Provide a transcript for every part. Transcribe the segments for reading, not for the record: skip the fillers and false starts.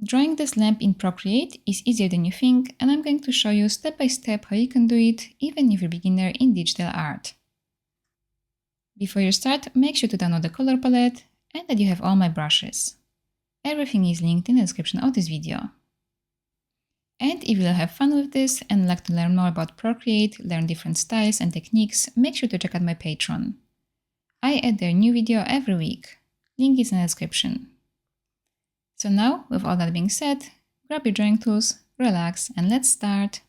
Drawing this lamp in Procreate is easier than you think, and I'm going to show you step by step how you can do it, even if you're a beginner in digital art. Before you start, make sure to download the color palette and that you have all my brushes. Everything is linked in the description of this video. And if you'll have fun with this and like to learn more about Procreate, learn different styles and techniques, make sure to check out my Patreon. I add their new video every week. Link is in the description. So now, with all that being said, grab your drawing tools, relax, and let's start.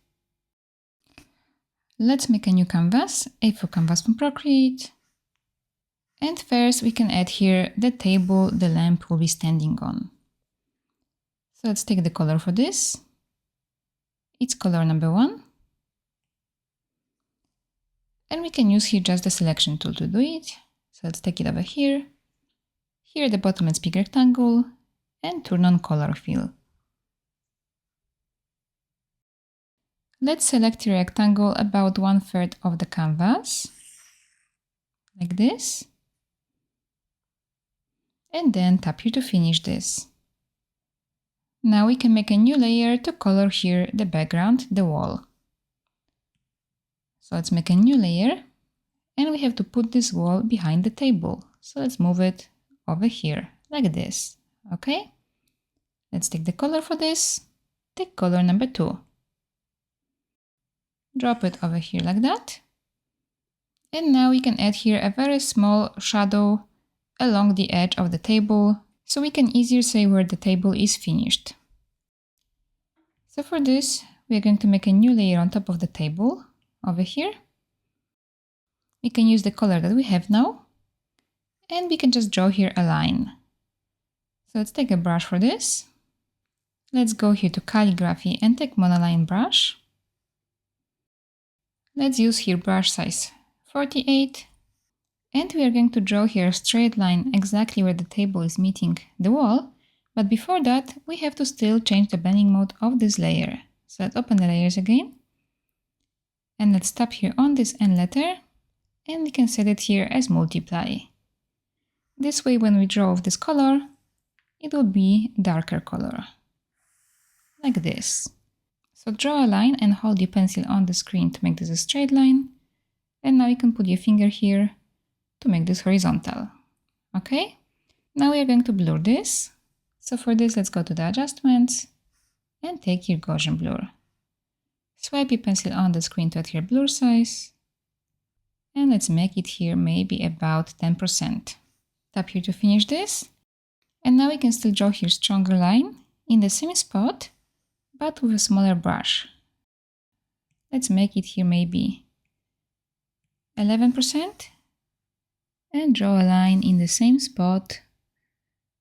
Let's make a new canvas, A4 canvas from Procreate. And first we can add here the table the lamp will be standing on. So let's take the color for this. It's color number 1. And we can use here just the selection tool to do it. So let's take it over here. Here at the bottom let's pick rectangle and turn on color fill. Let's select the rectangle about 1/3 of the canvas, like this. And then tap here to finish this. Now we can make a new layer to color here the background, the wall. So let's make a new layer and we have to put this wall behind the table. So let's move it over here like this. Okay, let's take the color for this, take color number 2. Drop it over here like that. And now we can add here a very small shadow along the edge of the table, so we can easier say where the table is finished. So for this, we are going to make a new layer on top of the table over here. We can use the color that we have now, and we can just draw here a line. So let's take a brush for this. Let's go here to calligraphy and take monoline brush. Let's use here brush size 48. And we are going to draw here a straight line exactly where the table is meeting the wall. But before that, we have to still change the blending mode of this layer. So let's open the layers again. And let's tap here on this N letter. And we can set it here as multiply. This way, when we draw with this color, it will be darker color. Like this. So draw a line and hold your pencil on the screen to make this a straight line. And now you can put your finger here to make this horizontal. Okay, now we are going to blur this. So for this, let's go to the adjustments and take your Gaussian blur. Swipe your pencil on the screen to add your blur size. And let's make it here maybe about 10%. Tap here to finish this. And now we can still draw here stronger line in the same spot, but with a smaller brush. Let's make it here maybe 11%. And draw a line in the same spot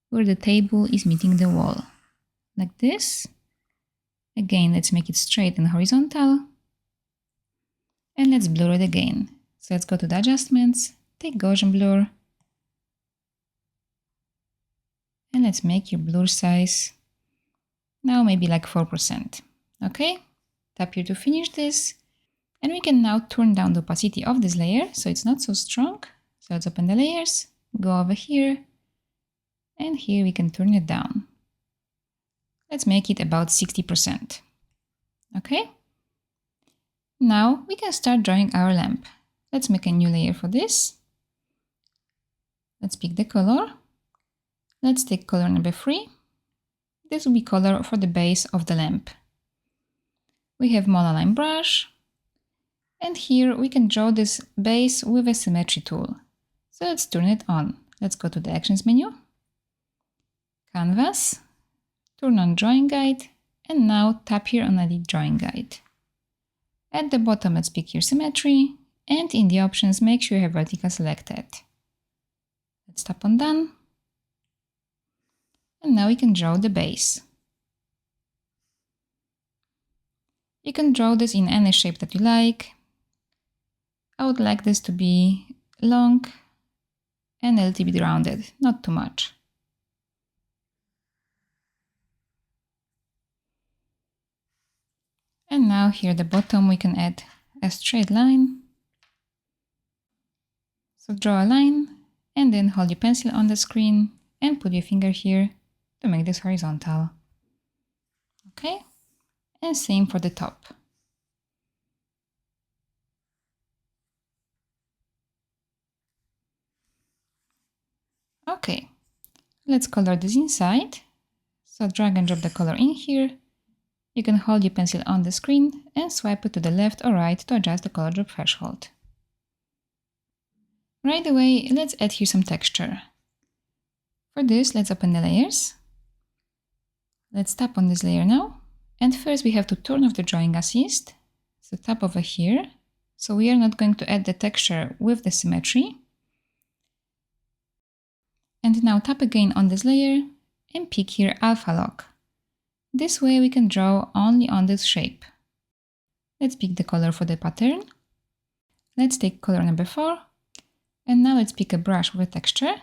where the table is meeting the wall, like this. Again, let's make it straight and horizontal. And let's blur it again. So let's go to the adjustments, take Gaussian blur. And let's make your blur size now maybe like 4%. Okay, tap here to finish this. And we can now turn down the opacity of this layer so it's not so strong. So let's open the layers, go over here, and here we can turn it down. Let's make it about 60%. Okay? Now we can start drawing our lamp. Let's make a new layer for this. Let's pick the color. Let's take color number 3. This will be color for the base of the lamp. We have monoline brush, and here we can draw this base with a symmetry tool. So let's turn it on. Let's go to the Actions menu, Canvas, turn on Drawing Guide, and now tap here on Edit Drawing Guide. At the bottom, let's pick here Symmetry, and in the options, make sure you have Vertical selected. Let's tap on Done. And now we can draw the base. You can draw this in any shape that you like. I would like this to be long and a little bit rounded, not too much. And now here at the bottom we can add a straight line. So draw a line and then hold your pencil on the screen and put your finger here to make this horizontal. Okay, and same for the top. Okay, let's color this inside. So drag and drop the color in here. You can hold your pencil on the screen and swipe it to the left or right to adjust the color drop threshold. Right away, let's add here some texture. For this, let's open the layers. Let's tap on this layer now. And first we have to turn off the drawing assist. So tap over here. So we are not going to add the texture with the symmetry. And now tap again on this layer and pick here Alpha Lock. This way we can draw only on this shape. Let's pick the color for the pattern. Let's take color number 4. And now let's pick a brush with a texture.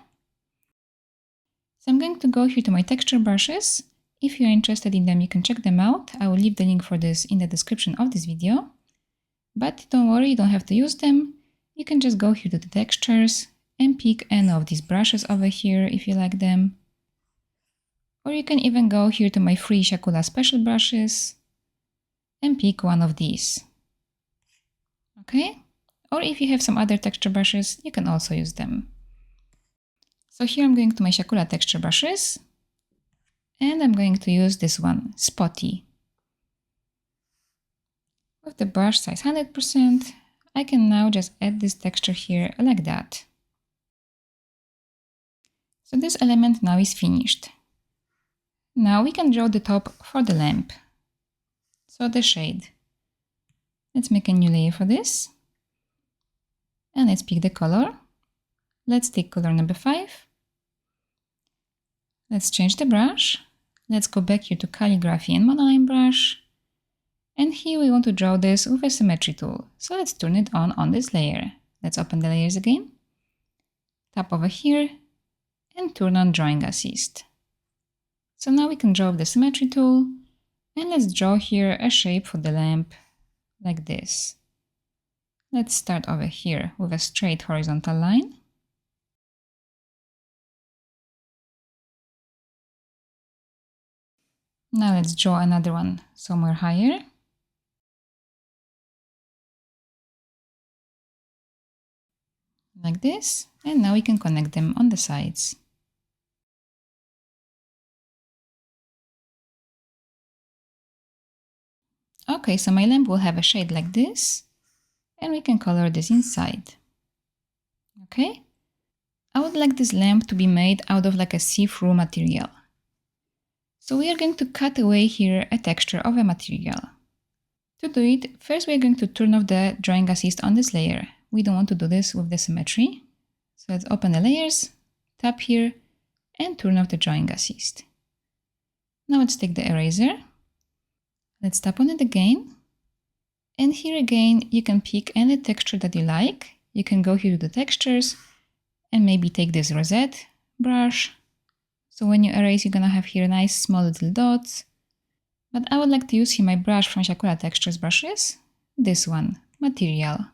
So I'm going to go here to my texture brushes. If you're interested in them, you can check them out. I will leave the link for this in the description of this video. But don't worry, you don't have to use them. You can just go here to the textures and pick any of these brushes over here if you like them. Or you can even go here to my free Siakulaart special brushes and pick one of these. Okay? Or if you have some other texture brushes, you can also use them. So here I'm going to my Siakulaart texture brushes. And I'm going to use this one, Spotty. With the brush size 100%, I can now just add this texture here like that. So this element now is finished. Now we can draw the top for the lamp. So the shade. Let's make a new layer for this. And let's pick the color. Let's take color number 5. Let's change the brush. Let's go back here to calligraphy and monoline brush. And here we want to draw this with a symmetry tool. So let's turn it on this layer. Let's open the layers again. Tap over here and turn on drawing assist. So now we can draw with the symmetry tool. And let's draw here a shape for the lamp like this. Let's start over here with a straight horizontal line. Now let's draw another one somewhere higher. Like this. And now we can connect them on the sides. Okay, so my lamp will have a shade like this. And we can color this inside. Okay? I would like this lamp to be made out of like a see-through material. So we are going to cut away here a texture of a material. To do it, first we are going to turn off the drawing assist on this layer. We don't want to do this with the symmetry. So let's open the layers, tap here, and turn off the drawing assist. Now let's take the eraser. Let's tap on it again. And here again, you can pick any texture that you like. You can go here to the textures and maybe take this rosette brush. So when you erase, you're gonna have here nice small little dots. But I would like to use here my brush from Siakulaart Textures brushes. This one, Material.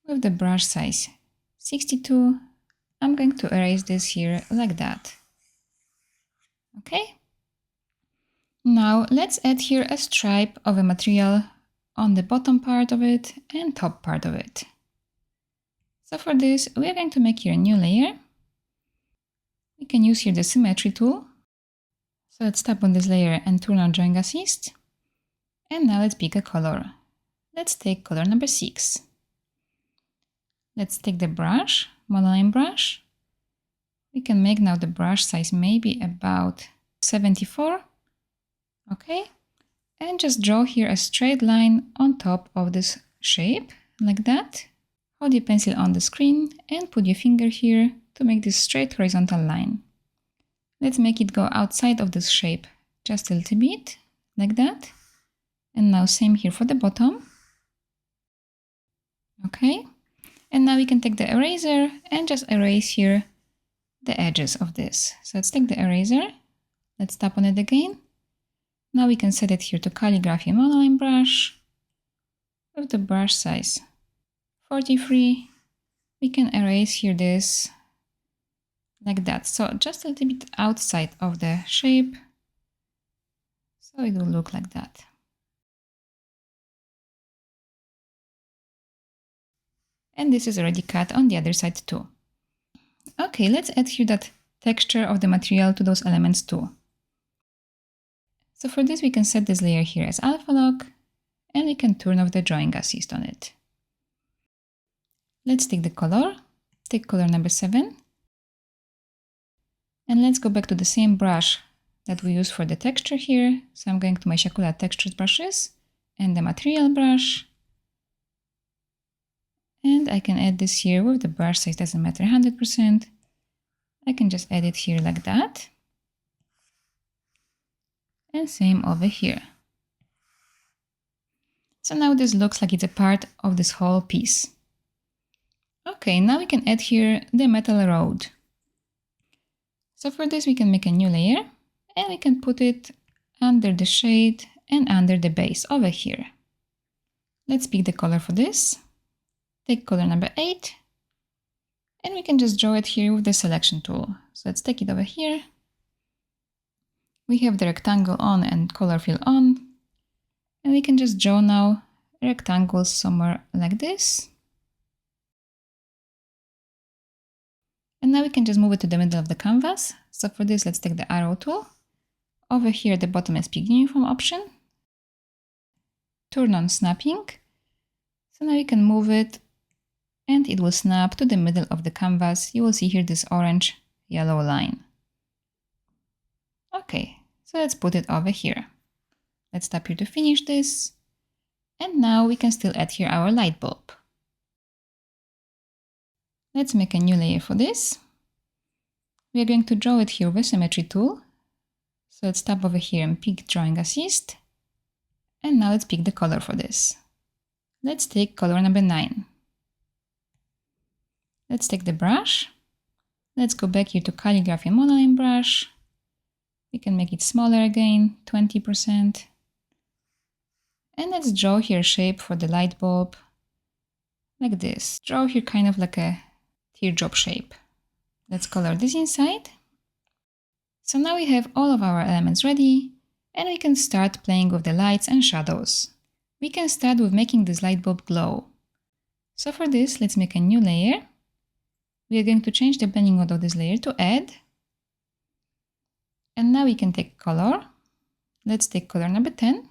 With the brush size 62, I'm going to erase this here like that. Okay? Now let's add here a stripe of a material on the bottom part of it and top part of it. So for this, we are going to make here a new layer. We can use here the symmetry tool. So let's tap on this layer and turn on drawing assist. And now let's pick a color. Let's take color number 6. Let's take the brush, monoline brush. We can make now the brush size maybe about 74. Okay. And just draw here a straight line on top of this shape, like that. Hold your pencil on the screen and put your finger here to make this straight horizontal line. Let's make it go outside of this shape just a little bit, like that. And now same here for the bottom. Okay. And now we can take the eraser and just erase here the edges of this. So let's take the eraser. Let's tap on it again. Now we can set it here to calligraphy monoline brush. With the brush size 43, we can erase here this like that. So just a little bit outside of the shape, So it will look like that. And this is already cut on the other side too. Okay, let's add here that texture of the material to those elements too. So for this we can set this layer here as alpha lock, and we can turn off the drawing assist on it. Let's take the color, take color number 7, and let's go back to the same brush that we use for the texture here. So I'm going to my siakulaart textures brushes and the material brush. And I can add this here with the brush size, doesn't matter, 100%. I can just add it here like that. And same over here. So now this looks like it's a part of this whole piece. Okay, now we can add here the metal rod. So for this we can make a new layer and we can put it under the shade and under the base over here. Let's pick the color for this. Take color number 8 and we can just draw it here with the selection tool. So let's take it over here. We have the rectangle on and color fill on, and we can just draw now rectangles somewhere like this. And now we can just move it to the middle of the canvas. So for this, let's take the arrow tool. Over here at the bottom is pick uniform option. Turn on snapping. So now you can move it and it will snap to the middle of the canvas. You will see here this orange yellow line. Okay, so let's put it over here. Let's tap here to finish this. And now we can still add here our light bulb. Let's make a new layer for this. We are going to draw it here with the symmetry tool. So let's tap over here and pick drawing assist. And now let's pick the color for this. Let's take color number 9. Let's take the brush. Let's go back here to calligraphy monoline brush. We can make it smaller again, 20%. And let's draw here a shape for the light bulb, like this. Draw here kind of like a teardrop shape. Let's color this inside. So now we have all of our elements ready, and we can start playing with the lights and shadows. We can start with making this light bulb glow. So for this, let's make a new layer. We are going to change the blending mode of this layer to add. And now we can take color. Let's take color number 10.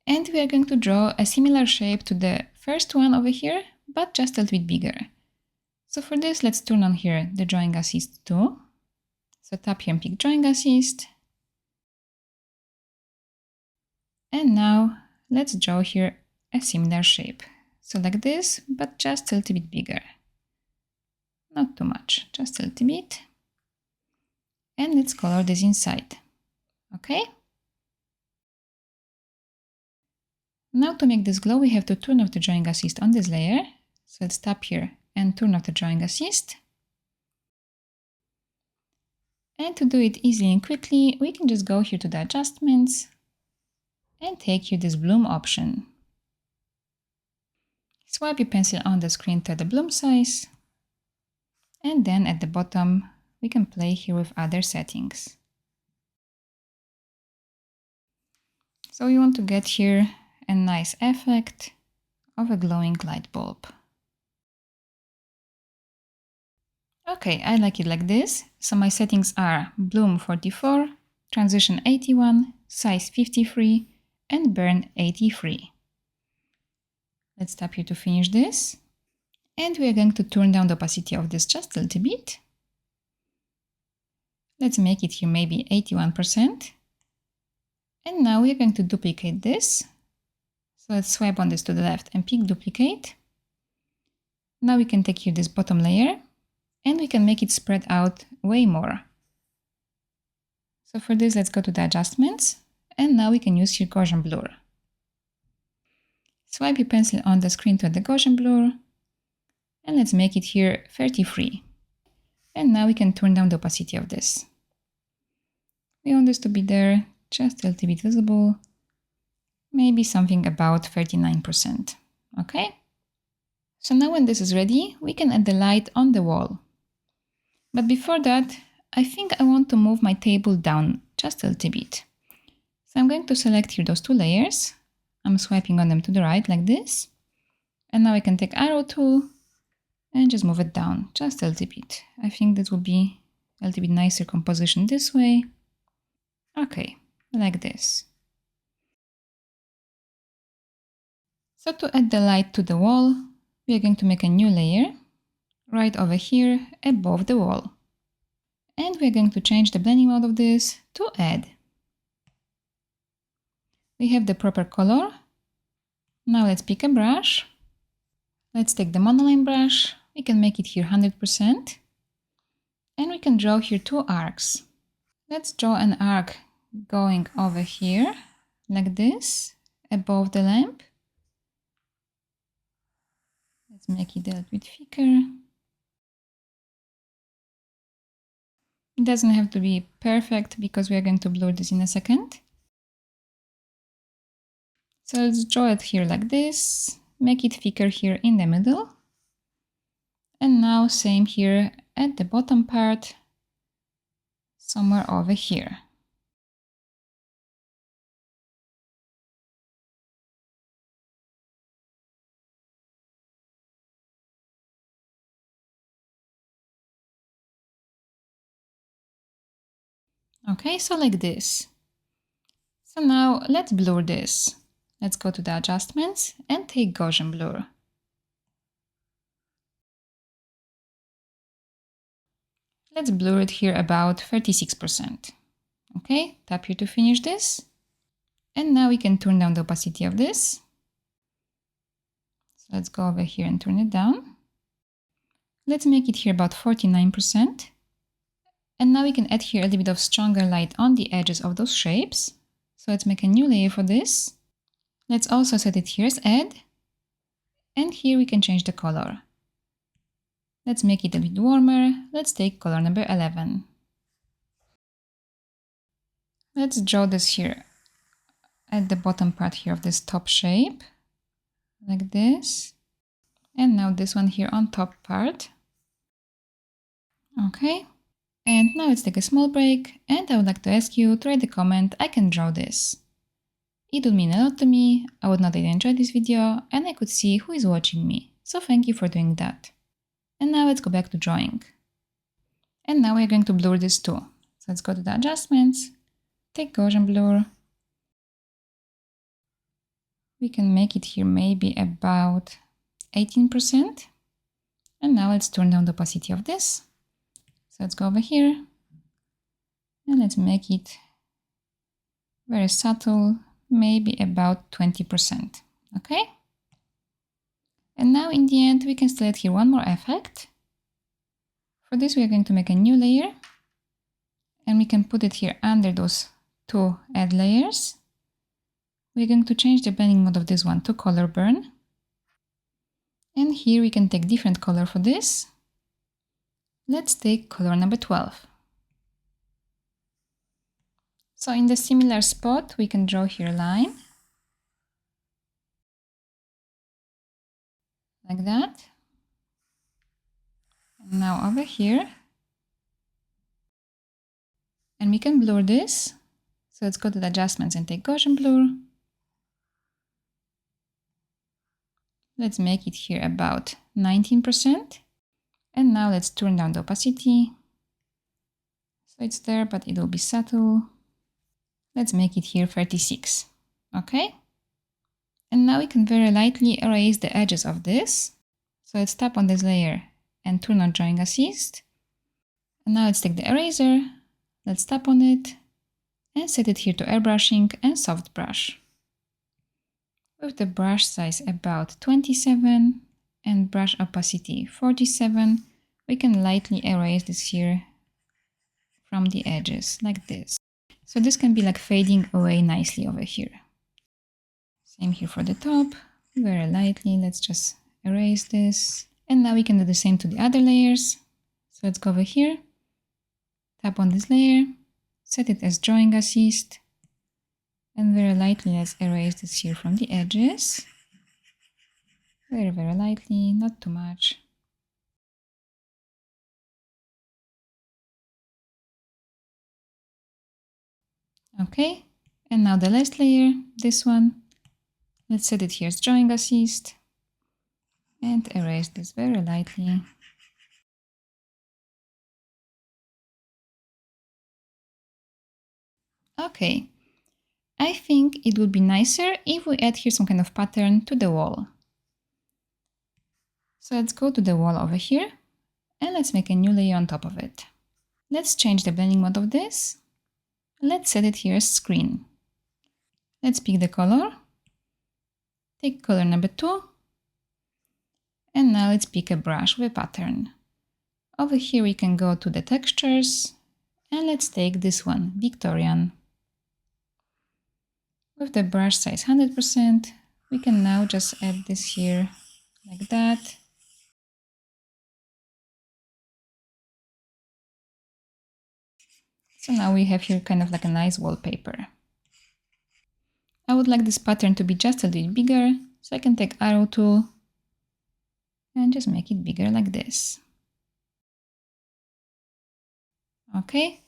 And we are going to draw a similar shape to the first one over here, but just a little bit bigger. So for this, let's turn on here the drawing assist tool. So tap here and pick drawing assist. And now let's draw here a similar shape. So like this, but just a little bit bigger. Not too much, just a little bit. And let's color this inside. Okay? Now to make this glow, we have to turn off the drawing assist on this layer. So let's tap here and turn off the drawing assist. And to do it easily and quickly, we can just go here to the adjustments and take here this bloom option. Swipe your pencil on the screen to the bloom size. And then at the bottom, we can play here with other settings. So we want to get here a nice effect of a glowing light bulb. Okay, I like it like this. So my settings are bloom 44, transition 81, size 53, and burn 83. Let's tap here to finish this. And we are going to turn down the opacity of this just a little bit. Let's make it here maybe 81%. And now we are going to duplicate this. So let's swipe on this to the left and pick duplicate. Now we can take here this bottom layer and we can make it spread out way more. So for this, let's go to the adjustments and now we can use here Gaussian blur. Swipe your pencil on the screen to the Gaussian blur and let's make it here 33. And now we can turn down the opacity of this. We want this to be there, just a little bit visible, maybe something about 39%. Okay? So now when this is ready, we can add the light on the wall. But before that, I think I want to move my table down just a little bit. So I'm going to select here those two layers. I'm swiping on them to the right like this. And now I can take arrow tool and just move it down just a little bit. I think this will be a little bit nicer composition this way. Okay, like this. So to add the light to the wall, we are going to make a new layer right over here above the wall. And we're going to change the blending mode of this to add. We have the proper color. Now let's pick a brush. Let's take the monoline brush. We can make it here 100%. And we can draw here two arcs. Let's draw an arc going over here, like this, above the lamp. Let's make it a little bit thicker. It doesn't have to be perfect because we are going to blur this in a second. So let's draw it here like this, make it thicker here in the middle. And now same here at the bottom part, somewhere over here. Okay, so like this. So now let's blur this. Let's go to the adjustments and take Gaussian blur. Let's blur it here about 36%. Okay, tap here to finish this. And now we can turn down the opacity of this. So let's go over here and turn it down. Let's make it here about 49%. And now we can add here a little bit of stronger light on the edges of those shapes. So let's make a new layer for this. Let's also set it here as add. And here we can change the color. Let's make it a bit warmer. Let's take color number 11. Let's draw this here at the bottom part here of this top shape, like this. And now this one here on top part. Okay. And now let's take a small break, and I would like to ask you to write a comment, I can draw this. It would mean a lot to me, I would know that you enjoyed this video, and I could see who is watching me. So thank you for doing that. And now let's go back to drawing. And now we're going to blur this too. So let's go to the adjustments, take Gaussian blur. We can make it here maybe about 18%. And now let's turn down the opacity of this. So let's go over here and let's make it very subtle, maybe about 20%. Okay? And now in the end, we can still add here one more effect. For this, we are going to make a new layer and we can put it here under those two add layers. We're going to change the blending mode of this one to color burn. And here we can take different color for this. Let's take color number 12. So in the similar spot, we can draw here a line. Like that. And now over here. And we can blur this. So let's go to the adjustments and take Gaussian blur. Let's make it here about 19%. And now let's turn down the opacity. So it's there, but it will be subtle. Let's make it here 36. Okay? And now we can very lightly erase the edges of this. So let's tap on this layer and turn on drawing assist. And now let's take the eraser. Let's tap on it and set it here to airbrushing and soft brush. With the brush size about 27 and brush opacity 47, we can lightly erase this here from the edges like this. So this can be like fading away nicely over here. Same here for the top, very lightly, let's just erase this. And now we can do the same to the other layers. So let's go over here, tap on this layer, set it as drawing assist, and very lightly let's erase this here from the edges. Very, very lightly, not too much. Okay, And now the last layer, this one. Let's set it here as drawing assist and erase this very lightly. Okay, I think it would be nicer if we add here some kind of pattern to the wall. So let's go to the wall over here and let's make a new layer on top of it. Let's change the blending mode of this. Let's set it here as screen. Let's pick the color. Take color number 2. And now let's pick a brush with a pattern. Over here we can go to the textures and let's take this one, Victorian. With the brush size 100%, we can now just add this here like that. So now we have here kind of like a nice wallpaper. I would like this pattern to be just a little bigger, so I can take arrow tool and just make it bigger like this. Okay,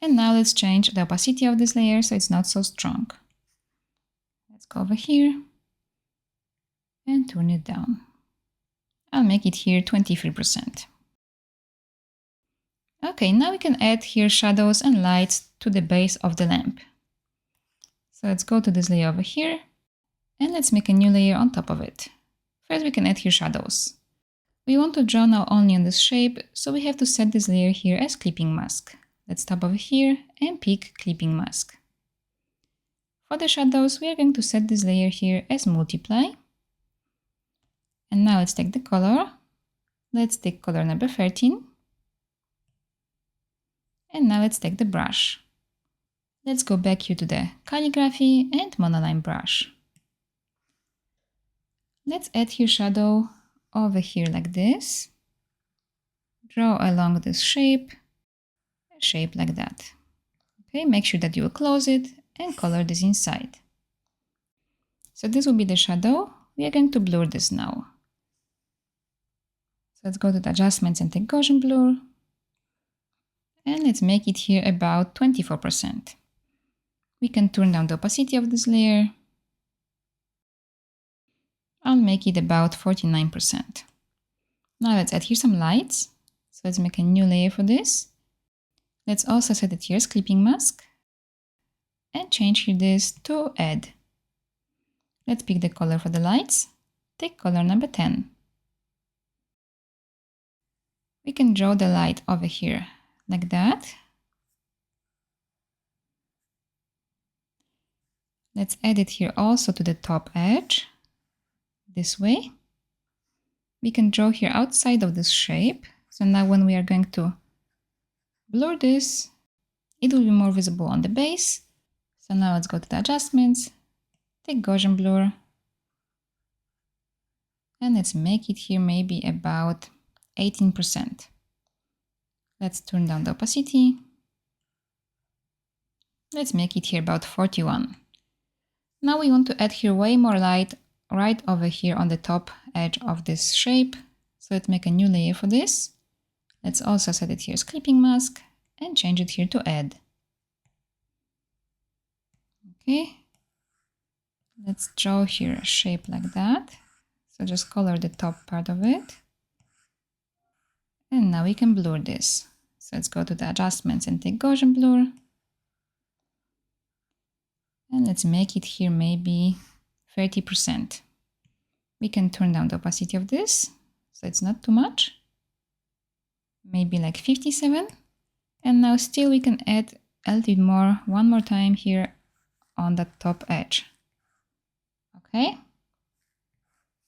and now let's change the opacity of this layer so it's not so strong. Let's go over here and turn it down. I'll make it here 23%. Okay, now we can add here shadows and lights to the base of the lamp. So let's go to this layer over here and let's make a new layer on top of it. First we can add here shadows. We want to draw now only on this shape, so we have to set this layer here as clipping mask. Let's tap over here and pick clipping mask. For the shadows, we are going to set this layer here as multiply. And now let's take the color. Let's take color number 13. And now let's take the brush. Let's go back here to the calligraphy and monoline brush. Let's add here shadow over here like this. Draw along this shape, a shape like that. Okay, make sure that you will close it and color this inside. So this will be the shadow. We are going to blur this now. So let's go to the adjustments and take Gaussian blur. And let's make it here about 24%. We can turn down the opacity of this layer. I'll make it about 49%. Now let's add here some lights. So let's make a new layer for this. Let's also set it here as clipping mask. And change here this to add. Let's pick the color for the lights. Take color number 10. We can draw the light over here like that. Let's add it here also to the top edge, this way. We can draw here outside of this shape. So now when we are going to blur this, it will be more visible on the base. So now let's go to the adjustments, take Gaussian blur, and let's make it here maybe about 18%. Let's turn down the opacity. Let's make it here about 41. Now we want to add here way more light right over here on the top edge of this shape. So let's make a new layer for this. Let's also set it here as clipping mask and change it here to add. Okay. Let's draw here a shape like that. So just color the top part of it. And now we can blur this. So let's go to the adjustments and take Gaussian blur. And let's make it here maybe 30%. We can turn down the opacity of this, so it's not too much. Maybe like 57. And now still we can add a little bit more, one more time here on the top edge. Okay.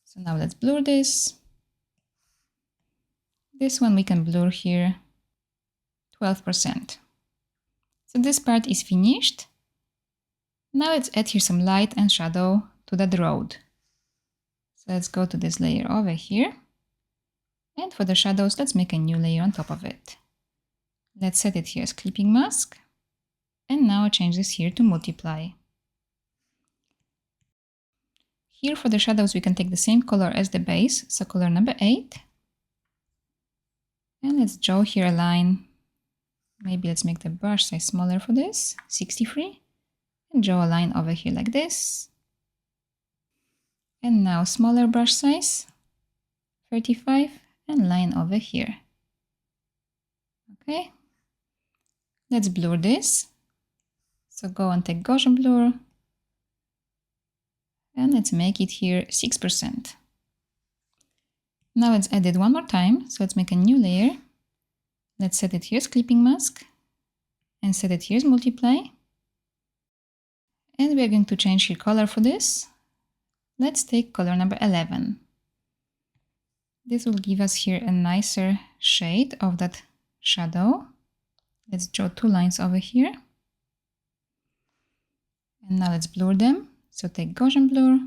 So now let's blur this. This one we can blur here 12%. So this part is finished. Now let's add here some light and shadow to that road. So let's go to this layer over here. And for the shadows, let's make a new layer on top of it. Let's set it here as clipping mask. And now change this here to multiply. Here for the shadows, we can take the same color as the base, so color number 8. And let's draw here a line. Maybe let's make the brush size smaller for this, 63. and draw a line over here like this. And now smaller brush size, 35, and line over here. Okay, let's blur this. So go and take Gaussian blur, and let's make it here 6%. Now let's add it one more time. So let's make a new layer. Let's set it here as clipping mask and set it here as multiply. And we're going to change here color for this. Let's take color number 11. This will give us here a nicer shade of that shadow. Let's draw two lines over here. And now let's blur them. So take Gaussian blur.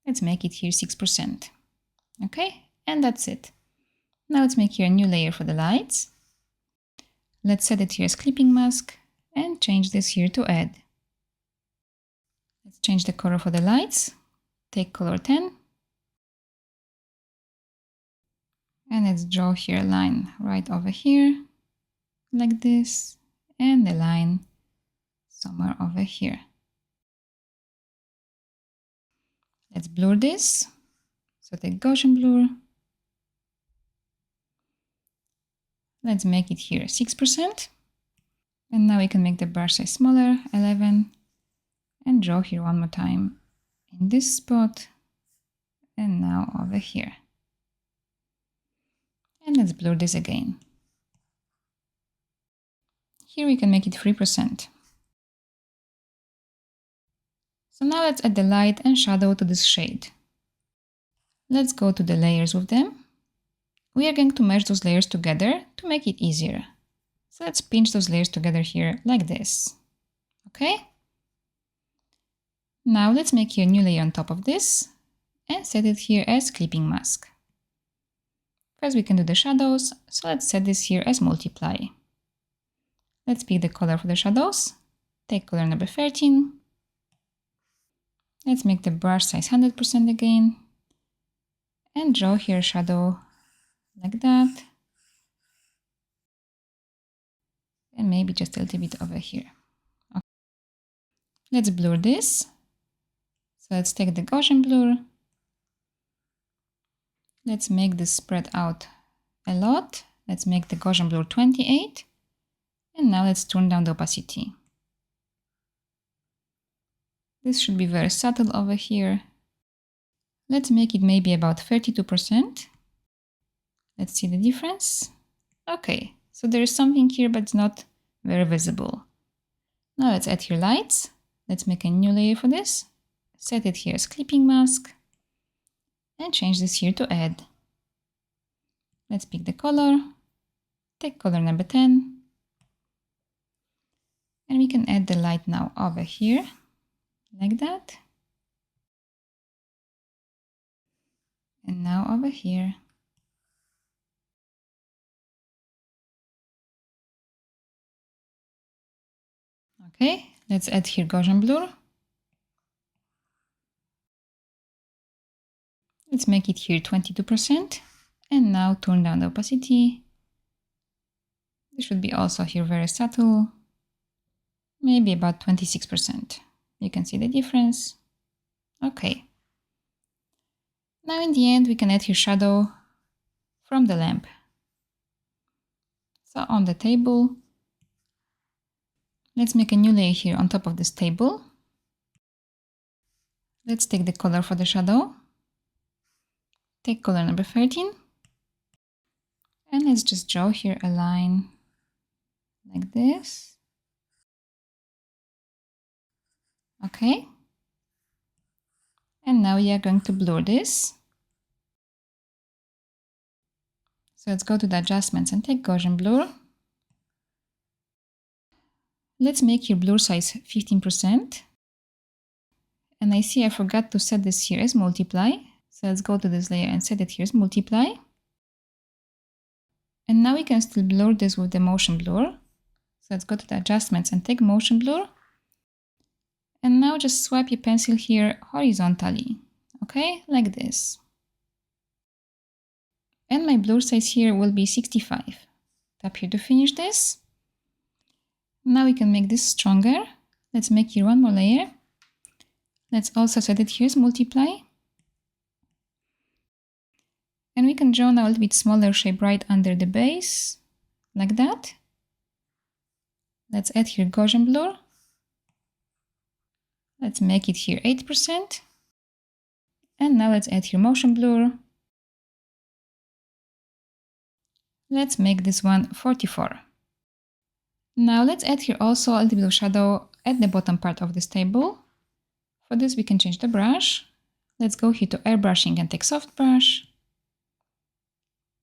Let's make it here 6%. Okay, and that's it. Now let's make here a new layer for the lights. Let's set it here as clipping mask and change this here to add. Let's change the color for the lights. Take color 10. And let's draw here a line right over here, like this, and the line somewhere over here. Let's blur this. So take Gaussian blur. Let's make it here 6%. And now we can make the brush size smaller, 11, and draw here one more time in this spot, and now over here. And let's blur this again. Here we can make it 3%. So now let's add the light and shadow to this shade. Let's go to the layers with them. We are going to merge those layers together to make it easier. So let's pinch those layers together here like this. Okay? Now let's make here a new layer on top of this and set it here as clipping mask. First we can do the shadows, so let's set this here as multiply. Let's pick the color for the shadows. Take color number 13. Let's make the brush size 100% again. And draw here a shadow like that. And maybe just a little bit over here. Okay. Let's blur this. So let's take the Gaussian blur. Let's make this spread out a lot. Let's make the Gaussian blur 28. And now let's turn down the opacity. This should be very subtle over here. Let's make it maybe about 32%. Let's see the difference. Okay, so there is something here, but it's not very visible. Now let's add here lights. Let's make a new layer for this. Set it here as clipping mask. And change this here to add. Let's pick the color. Take color number 10. And we can add the light now over here, like that. And now over here. Okay, let's add here Gaussian blur. Let's make it here 22%. And now turn down the opacity. This should be also here very subtle. Maybe about 26%. You can see the difference. Okay. Now in the end we can add here shadow from the lamp. So on the table, let's make a new layer here on top of this table. Let's take the color for the shadow. Take color number 13. And let's just draw here a line like this. Okay. And now we are going to blur this. So let's go to the adjustments and take Gaussian blur. Let's make here blur size 15%. And I see I forgot to set this here as multiply. So let's go to this layer and set it here as multiply. And now we can still blur this with the motion blur. So let's go to the adjustments and take motion blur. And now just swipe your pencil here horizontally. Okay, like this. And my blur size here will be 65. Tap here to finish this. Now we can make this stronger. Let's make here one more layer. Let's also set it here as multiply. And we can draw now a little bit smaller shape right under the base, like that. Let's add here Gaussian blur. Let's make it here 8%. And now let's add here motion blur. Let's make this one 44. Now let's add here also a little bit of shadow at the bottom part of this table. For this we can change the brush. Let's go here to airbrushing and take soft brush.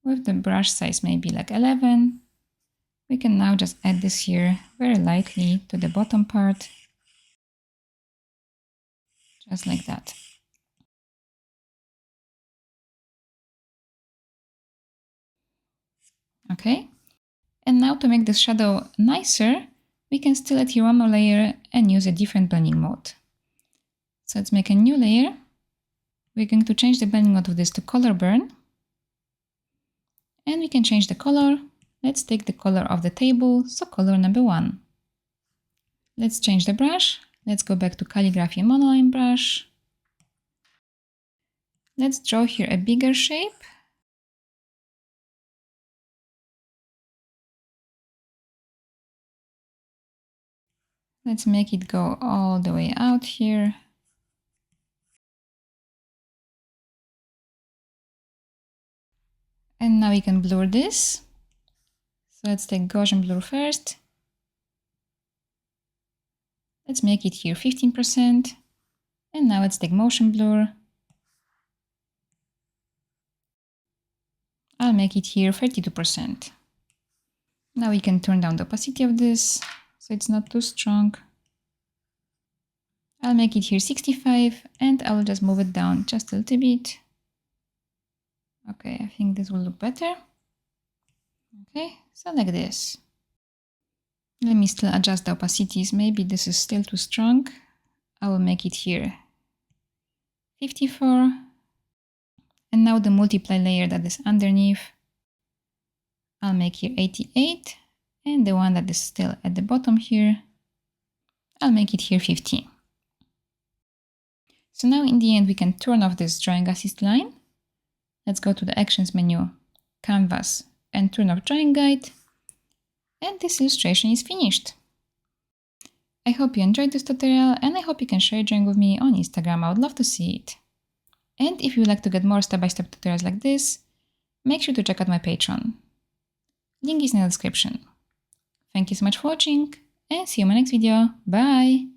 With the brush size maybe like 11. We can now just add this here very lightly to the bottom part. Just like that. Okay. And now to make this shadow nicer, we can still add here one more layer and use a different blending mode. So let's make a new layer. We're going to change the blending mode of this to color burn. And we can change the color. Let's take the color of the table, so color number 1. Let's change the brush. Let's go back to calligraphy monoline brush. Let's draw here a bigger shape. Let's make it go all the way out here. And now we can blur this. So let's take Gaussian blur first. Let's make it here 15%. And now let's take motion blur. I'll make it here 32%. Now we can turn down the opacity of this, so it's not too strong. I'll make it here 65, and I will just move it down just a little bit. Okay, I think this will look better. Okay, so like this. Let me still adjust the opacities. Maybe this is still too strong. I will make it here 54. And now the multiply layer that is underneath, I'll make here 88. And the one that is still at the bottom here, I'll make it here 50. So now in the end, we can turn off this drawing assist line. Let's go to the actions menu, canvas, and turn off drawing guide. And this illustration is finished. I hope you enjoyed this tutorial, and I hope you can share your drawing with me on Instagram. I would love to see it. And if you would like to get more step-by-step tutorials like this, make sure to check out my Patreon. Link is in the description. Thank you so much for watching, and see you in my next video. Bye!